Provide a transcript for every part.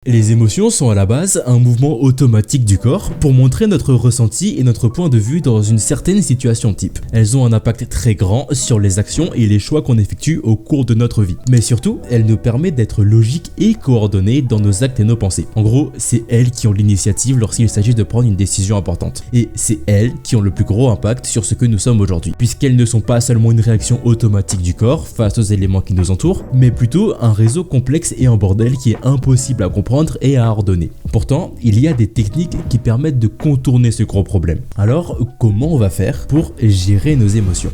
Les émotions sont à la base un mouvement automatique du corps pour montrer notre ressenti et notre point de vue dans une certaine situation type. Elles ont un impact très grand sur les actions et les choix qu'on effectue au cours de notre vie. Mais surtout, elles nous permettent d'être logiques et coordonnés dans nos actes et nos pensées. En gros, c'est elles qui ont l'initiative lorsqu'il s'agit de prendre une décision importante. Et c'est elles qui ont le plus gros impact sur ce que nous sommes aujourd'hui, puisqu'elles ne sont pas seulement une réaction automatique du corps face aux éléments qui nous entourent, mais plutôt un réseau complexe et un bordel qui est impossible à comprendre et à ordonner. Pourtant, il y a des techniques qui permettent de contourner ce gros problème. Alors, comment on va faire pour gérer nos émotions ?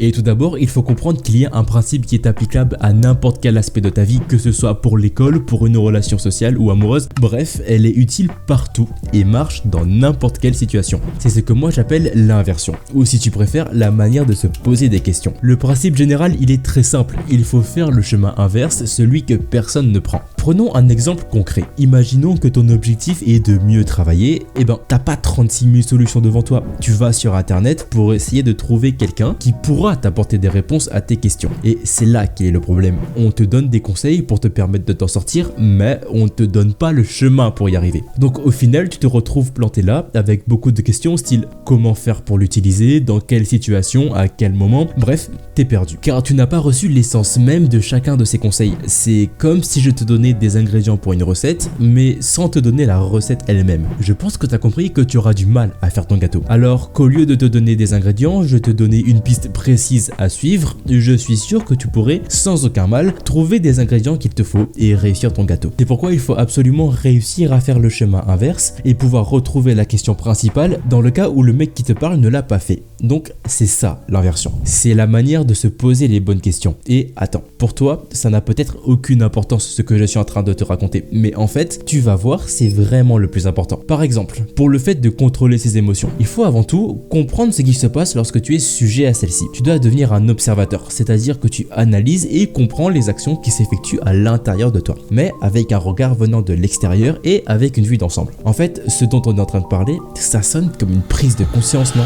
Et tout d'abord, il faut comprendre qu'il y a un principe qui est applicable à n'importe quel aspect de ta vie, que ce soit pour l'école, pour une relation sociale ou amoureuse. Bref, elle est utile partout et marche dans n'importe quelle situation. C'est ce que moi j'appelle l'inversion, ou si tu préfères, la manière de se poser des questions. Le principe général, il est très simple. Il faut faire le chemin inverse, celui que personne ne prend. Prenons un exemple concret. Imaginons que ton objectif est de mieux travailler. T'as pas 36 000 solutions devant toi. Tu vas sur internet pour essayer de trouver quelqu'un qui pourra t'apporter des réponses à tes questions. Et c'est là qu'est le problème. On te donne des conseils pour te permettre de t'en sortir, mais on te donne pas le chemin pour y arriver. Donc au final, tu te retrouves planté là avec beaucoup de questions style comment faire pour l'utiliser, dans quelle situation, à quel moment. Bref, t'es perdu. Car tu n'as pas reçu l'essence même de chacun de ces conseils. C'est comme si je te donnais des ingrédients pour une recette, mais sans te donner la recette elle-même. Je pense que tu as compris que tu auras du mal à faire ton gâteau. Alors qu'au lieu de te donner des ingrédients, je te donnais une piste précise à suivre, je suis sûr que tu pourrais, sans aucun mal, trouver des ingrédients qu'il te faut et réussir ton gâteau. C'est pourquoi il faut absolument réussir à faire le chemin inverse et pouvoir retrouver la question principale dans le cas où le mec qui te parle ne l'a pas fait. Donc c'est ça l'inversion. C'est la manière de se poser les bonnes questions. Et attends, pour toi, ça n'a peut-être aucune importance ce que je suis en train de te raconter, mais en fait, tu vas voir, c'est vraiment le plus important. Par exemple, pour le fait de contrôler ses émotions, il faut avant tout comprendre ce qui se passe lorsque tu es sujet à celle-ci. Tu dois devenir un observateur, c'est-à-dire que tu analyses et comprends les actions qui s'effectuent à l'intérieur de toi, mais avec un regard venant de l'extérieur et avec une vue d'ensemble. En fait, ce dont on est en train de parler, ça sonne comme une prise de conscience, non ?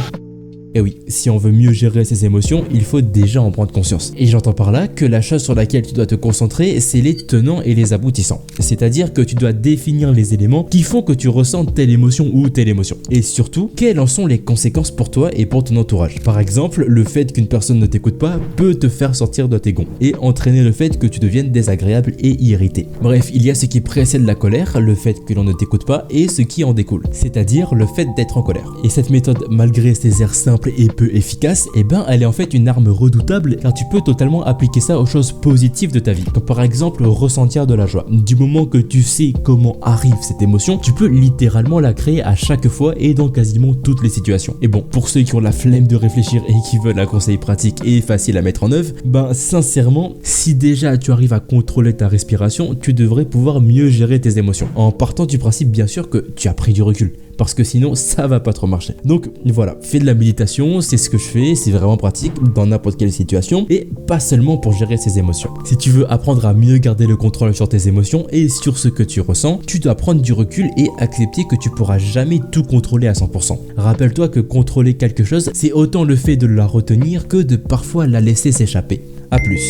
Et oui, si on veut mieux gérer ses émotions, il faut déjà en prendre conscience. Et j'entends par là que la chose sur laquelle tu dois te concentrer, c'est les tenants et les aboutissants. C'est-à-dire que tu dois définir les éléments qui font que tu ressens telle émotion ou telle émotion. Et surtout, quelles en sont les conséquences pour toi et pour ton entourage. Par exemple, le fait qu'une personne ne t'écoute pas peut te faire sortir de tes gonds et entraîner le fait que tu deviennes désagréable et irrité. Bref, il y a ce qui précède la colère, le fait que l'on ne t'écoute pas, et ce qui en découle, c'est-à-dire le fait d'être en colère. Et cette méthode, malgré ses airs simples et peu efficace, elle est en fait une arme redoutable car tu peux totalement appliquer ça aux choses positives de ta vie. Comme par exemple ressentir de la joie. Du moment que tu sais comment arrive cette émotion, tu peux littéralement la créer à chaque fois et dans quasiment toutes les situations. Et bon, pour ceux qui ont la flemme de réfléchir et qui veulent un conseil pratique et facile à mettre en œuvre, sincèrement, si déjà tu arrives à contrôler ta respiration, tu devrais pouvoir mieux gérer tes émotions. En partant du principe bien sûr que tu as pris du recul. Parce que sinon ça va pas trop marcher. Donc voilà, fais de la méditation, c'est ce que je fais, c'est vraiment pratique dans n'importe quelle situation et pas seulement pour gérer ses émotions. Si tu veux apprendre à mieux garder le contrôle sur tes émotions et sur ce que tu ressens, tu dois prendre du recul et accepter que tu pourras jamais tout contrôler à 100%. Rappelle-toi que contrôler quelque chose, c'est autant le fait de la retenir que de parfois la laisser s'échapper. A plus.